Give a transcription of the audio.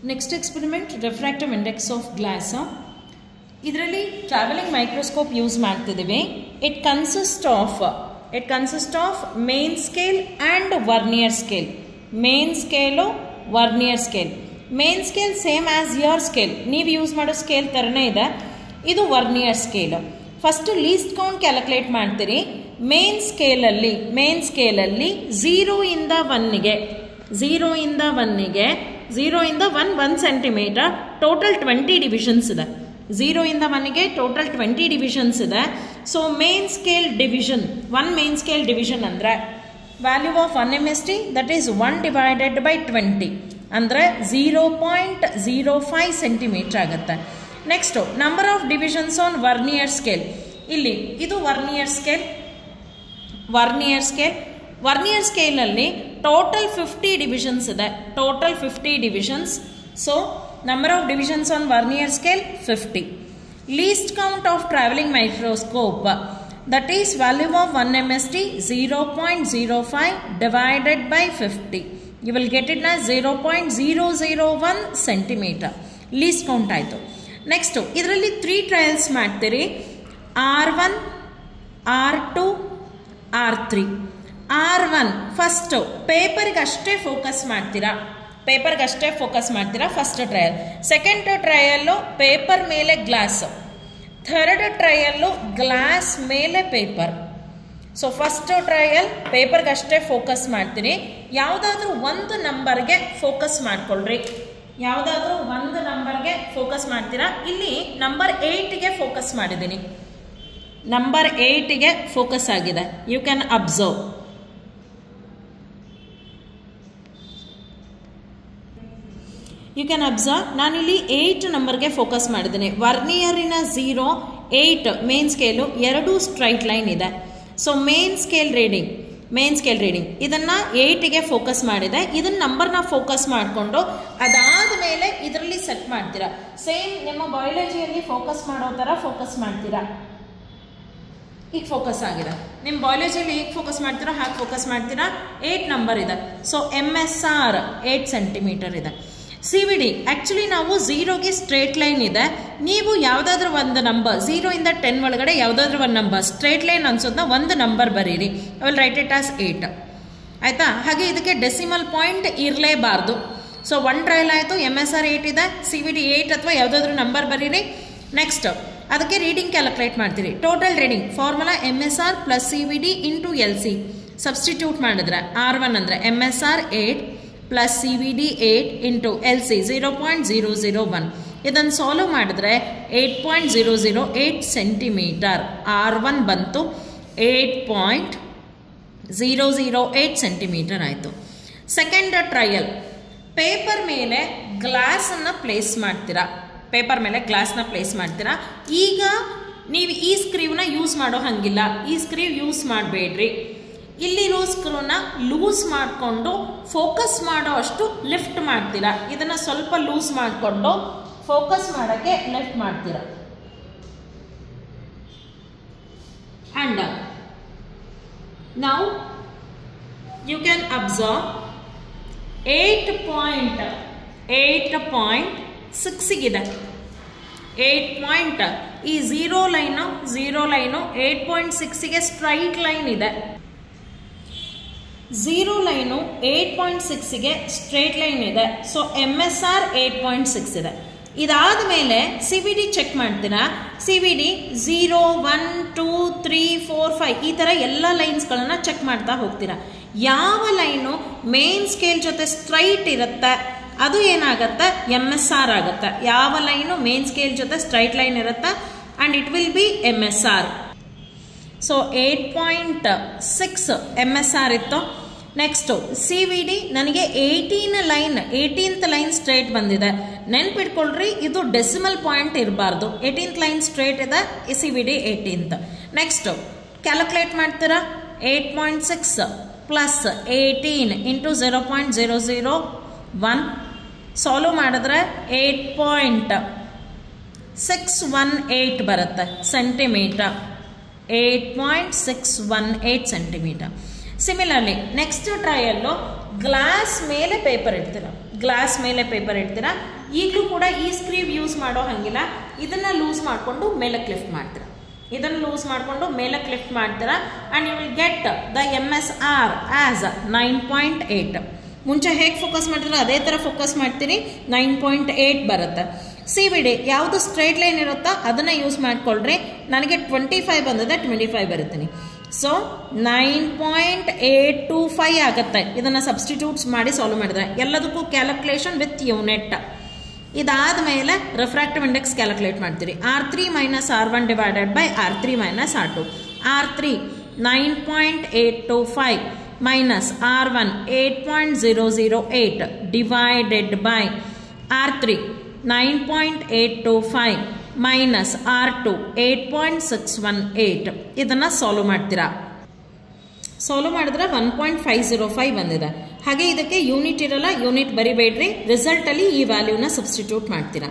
Next experiment, refractive index of glass. ಇದರಲ್ಲಿ traveling microscope use ಮಾಡ್ತಿದ್ದೀವಿ. It consists of main scale and vernier scale. Main scale, vernier scale. Main scale same as your scale. ನೀವು use ಮಾಡೋ scale ತರನೇ ಇದೆ. ಇದು vernier scale. First least count calculate ಮಾಡ್ತೀರಿ. Main ಸ್ಕೇಲಲ್ಲಿ 0 ಇಂದ 1ಗೆ 0 ಇಂದ 1 ಸೆಂಟಿಮೀಟರ್ ಟೋಟಲ್ 20 ಡಿವಿಷನ್ಸ್ ಇದೆ. 0 ಇಂದ 1ಗೆ ಟೋಟಲ್ 20 ಡಿವಿಷನ್ಸ್ ಇದೆ. So main scale division 1 main scale division ಅಂದರೆ value of 1 MST that is 1 divided by 20 ಅಂದರೆ 0.05 ಸೆಂಟಿಮೀಟರ್ ಆಗುತ್ತೆ. Next number of divisions on vernier scale. ಇಲ್ಲಿ ಇದು ವರ್ನಿಯರ್ ಸ್ಕೇಲಲ್ಲಿ ಟೋಟಲ್ 50 ಡಿವಿಷನ್ಸ್ ಇದೆ. Total 50 divisions. So number of divisions on vernier scale 50. Least count of travelling microscope that is value of 1 MST 0.05 divided by 50. You will get it as 0.001 centimeter. Least count ಆಯಿತು. Next ಇದರಲ್ಲಿ 3 trials ಮಾಡ್ತೀರಿ. R1, R2, R3. R1 first ಪೇಪರ್ಗಷ್ಟೇ focus ಮಾಡ್ತೀರಾ first trial. Second trial paper ಮೇಲೆ glass. Third trial glass ಮೇಲೆ paper. So first trial ಪೇಪರ್ಗಷ್ಟೇ focus ಮಾಡ್ತೀನಿ. ಯಾವುದಾದ್ರೂ ಒಂದು ನಂಬರ್ಗೆ ಫೋಕಸ್ ಮಾಡ್ಕೊಳ್ರಿ. ಯಾವುದಾದ್ರೂ ಒಂದು ನಂಬರ್ಗೆ ಫೋಕಸ್ ಮಾಡ್ತೀರಾ. ಇಲ್ಲಿ ನಂಬರ್ 8ಗೆ ಫೋಕಸ್ ಮಾಡಿದ್ದೀನಿ. ನಂಬರ್ 8ಗೆ ಫೋಕಸ್ ಆಗಿದೆ. You can observe. ನಾನಿಲ್ಲಿ 8 ನಂಬರ್ಗೆ ಫೋಕಸ್ ಮಾಡಿದ್ದೀನಿ. ವರ್ನಿಯರಿನ 0, 8 ಮೇನ್ ಸ್ಕೇಲು 2 ಸ್ಟ್ರೈಟ್ ಲೈನ್ ಇದೆ. ಸೊ ಮೇನ್ ಸ್ಕೇಲ್ ರೀಡಿಂಗ್ ಇದನ್ನು 8ಗೆ ಫೋಕಸ್ ಮಾಡಿದೆ. ಇದನ್ನ ನಂಬರ್ನ ಫೋಕಸ್ ಮಾಡಿಕೊಂಡು ಅದಾದ ಮೇಲೆ ಇದರಲ್ಲಿ ಸೆಟ್ ಮಾಡ್ತೀರಾ. ಸೇಮ್ ನಿಮ್ಮ ಬಯಾಲಜಿಯಲ್ಲಿ ಫೋಕಸ್ ಮಾಡೋ ಥರ ಫೋಕಸ್ ಮಾಡ್ತೀರಾ. ಈಗ ಫೋಕಸ್ ಆಗಿದೆ. ನಿಮ್ಮ ಬಯಾಲಜಿಯಲ್ಲಿ ಹೇಗೆ ಫೋಕಸ್ ಮಾಡ್ತೀರಾ ಹಾಗೆ ಫೋಕಸ್ ಮಾಡ್ತೀರಾ. 8 ನಂಬರ್ ಇದೆ. ಸೊ MSR 8 ಸೆಂಟಿಮೀಟರ್ ಇದೆ. CVD ಆ್ಯಕ್ಚುಲಿ ನಾವು 0ಗೆ ಸ್ಟ್ರೇಟ್ ಲೈನ್ ಇದೆ. ನೀವು ಯಾವುದಾದ್ರೂ ಒಂದು ನಂಬರ್ 0 ಇಂದ 10 ಒಳಗಡೆ ಯಾವುದಾದ್ರೂ ಒಂದು ನಂಬರ್ ಸ್ಟ್ರೇಟ್ ಲೈನ್ ಅನ್ಸೋದನ್ನ ಒಂದು ನಂಬರ್ ಬರೀರಿ. I will write it as 8. ಆಯಿತಾ? ಹಾಗೆ ಇದಕ್ಕೆ ಡೆಸಿಮಲ್ ಪಾಯಿಂಟ್ ಇರಲೇಬಾರ್ದು. ಸೊ 1 ಟ್ರಯಲ್ ಆಯಿತು. MSR 8 ಇದೆ. CVD 8 ಅಥವಾ ಯಾವುದಾದ್ರೂ ನಂಬರ್ ಬರೀರಿ. ನೆಕ್ಸ್ಟ್ ಅದಕ್ಕೆ ರೀಡಿಂಗ್ ಕ್ಯಾಲ್ಕುಲೇಟ್ ಮಾಡ್ತೀರಿ. Total reading formula MSR plus CVD into LC. Substitute ಮಾಡಿದ್ರೆ R1 ಅಂದರೆ MSR 8 plus CVD 8 into LC 0.001. ಇದನ್ನು ಸಾಲ್ವ್ ಮಾಡಿದ್ರೆ 8.008 ಸೆಂಟಿಮೀಟರ್. R1 ಬಂತು 8.008 ಸೆಂಟಿಮೀಟರ್ ಆಯಿತು. ಸೆಕೆಂಡ್ ಟ್ರಯಲ್ ಪೇಪರ್ ಮೇಲೆ ಗ್ಲಾಸನ್ನು ಪ್ಲೇಸ್ ಮಾಡ್ತೀರಾ. ಈಗ ನೀವು ಈ ಸ್ಕ್ರೀವ್ನ ಯೂಸ್ ಮಾಡೋ ಹಂಗಿಲ್ಲ. ಈ ಸ್ಕ್ರೀವ್ ಯೂಸ್ ಮಾಡಬೇಡ್ರಿ. ಇಲ್ಲಿರೋ ಸ್ಕ್ರೂನ ಲೂಸ್ ಮಾಡಿಕೊಂಡು ಫೋಕಸ್ ಮಾಡೋ ಅಷ್ಟು ಲಿಫ್ಟ್ ಮಾಡ್ತೀರಾ. ಇದನ್ನು ಸ್ವಲ್ಪ ಲೂಸ್ ಮಾಡಿಕೊಂಡು ಫೋಕಸ್ ಮಾಡೋಕ್ಕೆ ಲಿಫ್ಟ್ ಮಾಡ್ತೀರಾ. And now you can observe 8.6 ಇದೆ. 8 ಈ 0 ಲೈನು 8.6ಗೆ ಸ್ಟ್ರೈಟ್ ಲೈನ್ ಇದೆ. 0 ಲೈನು 8.6ಗೆ ಸ್ಟ್ರೇಟ್ ಲೈನ್ ಇದೆ. ಸೊ MSR 8.6 ಇದೆ. ಇದಾದ ಮೇಲೆ CVD ಚೆಕ್ ಮಾಡ್ತೀರಾ. CVD 0, 1, 2, 3, 4, 5 ಈ ಥರ ಎಲ್ಲ ಲೈನ್ಸ್ಗಳನ್ನು ಚೆಕ್ ಮಾಡ್ತಾ ಹೋಗ್ತೀರಾ. ಯಾವ ಲೈನು ಮೇನ್ ಸ್ಕೇಲ್ ಜೊತೆ ಸ್ಟ್ರೈಟ್ ಇರುತ್ತೆ ಅದು ಏನಾಗುತ್ತೆ MSR ಆಗುತ್ತೆ. ಯಾವ ಲೈನು ಮೇನ್ ಸ್ಕೇಲ್ ಜೊತೆ ಸ್ಟ್ರೈಟ್ ಲೈನ್ ಇರುತ್ತೆ and it will be MSR. So 8.6 MSR ಇತ್ತು. ನೆಕ್ಸ್ಟು CVD ನನಗೆ 18th ಲೈನ್ ಸ್ಟ್ರೇಟ್ ಬಂದಿದೆ. ನೆನ್ಪಿಟ್ಕೊಳ್ರಿ, ಇದು ಡೆಸಿಮಲ್ ಪಾಯಿಂಟ್ ಇರಬಾರ್ದು. 18th ಲೈನ್ ಸ್ಟ್ರೇಟ್ ಇದೆ. CVD 18th. ನೆಕ್ಸ್ಟು ಕ್ಯಾಲ್ಕುಲೇಟ್ ಮಾಡ್ತೀರಾ. 8.6 ಪ್ಲಸ್ 18 ಇಂಟು 0.001 ಸಾಲ್ವ್ ಮಾಡಿದ್ರೆ 8.618 ಬರುತ್ತೆ centimetre. 8.618 centimetre. Similarly next trial glass ಮೇಲೆ ಪೇಪರ್ ಇಡ್ತೀರ. ಗ್ಲಾಸ್ ಮೇಲೆ ಪೇಪರ್ ಇಡ್ತೀರಾ. ಈಗಲೂ ಕೂಡ ಈ ಸ್ಕ್ರೀವ್ ಯೂಸ್ ಮಾಡೋ ಹಂಗಿಲ್ಲ, ಇದನ್ನು ಲೂಸ್ ಮಾಡಿಕೊಂಡು ಮೇಲಕ್ಕೆ ಲಿಫ್ಟ್ ಮಾಡ್ತೀರಾ. ಇದನ್ನು ಲೂಸ್ ಮಾಡಿಕೊಂಡು ಮೇಲಕ್ಕೆ ಲಿಫ್ಟ್ ಮಾಡ್ತೀರಾ and you will get the MSR as 9.8. ಮುಂಚೆ ಹೇಗೆ ಫೋಕಸ್ ಮಾಡಿದ್ರೆ ಅದೇ ಥರ ಫೋಕಸ್ ಮಾಡ್ತೀರಿ, 9.8 ಬರುತ್ತೆ. CVD ಯಾವುದು ಸ್ಟ್ರೈಟ್ ಲೈನ್ ಇರುತ್ತೋ ಅದನ್ನು ಯೂಸ್ ಮಾಡ್ಕೊಳ್ರಿ. ನನಗೆ 25 ಬಂದಿದೆ, 25 ಬರುತ್ತೀನಿ. ಸೊ 9.825 ಆಗುತ್ತೆ. ಇದನ್ನು ಸಬ್ಸ್ಟಿಟ್ಯೂಟ್ಸ್ ಮಾಡಿ ಸಾಲ್ವ್ ಮಾಡಿದ್ರೆ ಎಲ್ಲದಕ್ಕೂ ಕ್ಯಾಲ್ಕುಲೇಷನ್ ವಿತ್ ಯೂನಿಟ್. ಇದಾದ ಮೇಲೆ ರಿಫ್ರಾಕ್ಟಿವ್ ಇಂಡೆಕ್ಸ್ ಕ್ಯಾಲ್ಕುಲೇಟ್ ಮಾಡ್ತೀರಿ. R3 - R1 divided by R3 - R2. R3 9.825 minus R1 8.008 divided by R3 9.825 minus R2 8.618. ಇದನ್ನು ಸಾಲ್ವ್ ಮಾಡ್ತೀರಾ. ಸಾಲ್ವ್ ಮಾಡಿದ್ರೆ 1.505 ಬಂದಿದೆ. ಹಾಗೆ ಇದಕ್ಕೆ ಯೂನಿಟ್ ಇರಲ್ಲ, ಯೂನಿಟ್ ಬರಿಬೇಡ್ರಿ. ರಿಸಲ್ಟಲ್ಲಿ ಈ ವ್ಯಾಲ್ಯೂನ ಸಬ್ಸ್ಟಿಟ್ಯೂಟ್ ಮಾಡ್ತೀರಾ.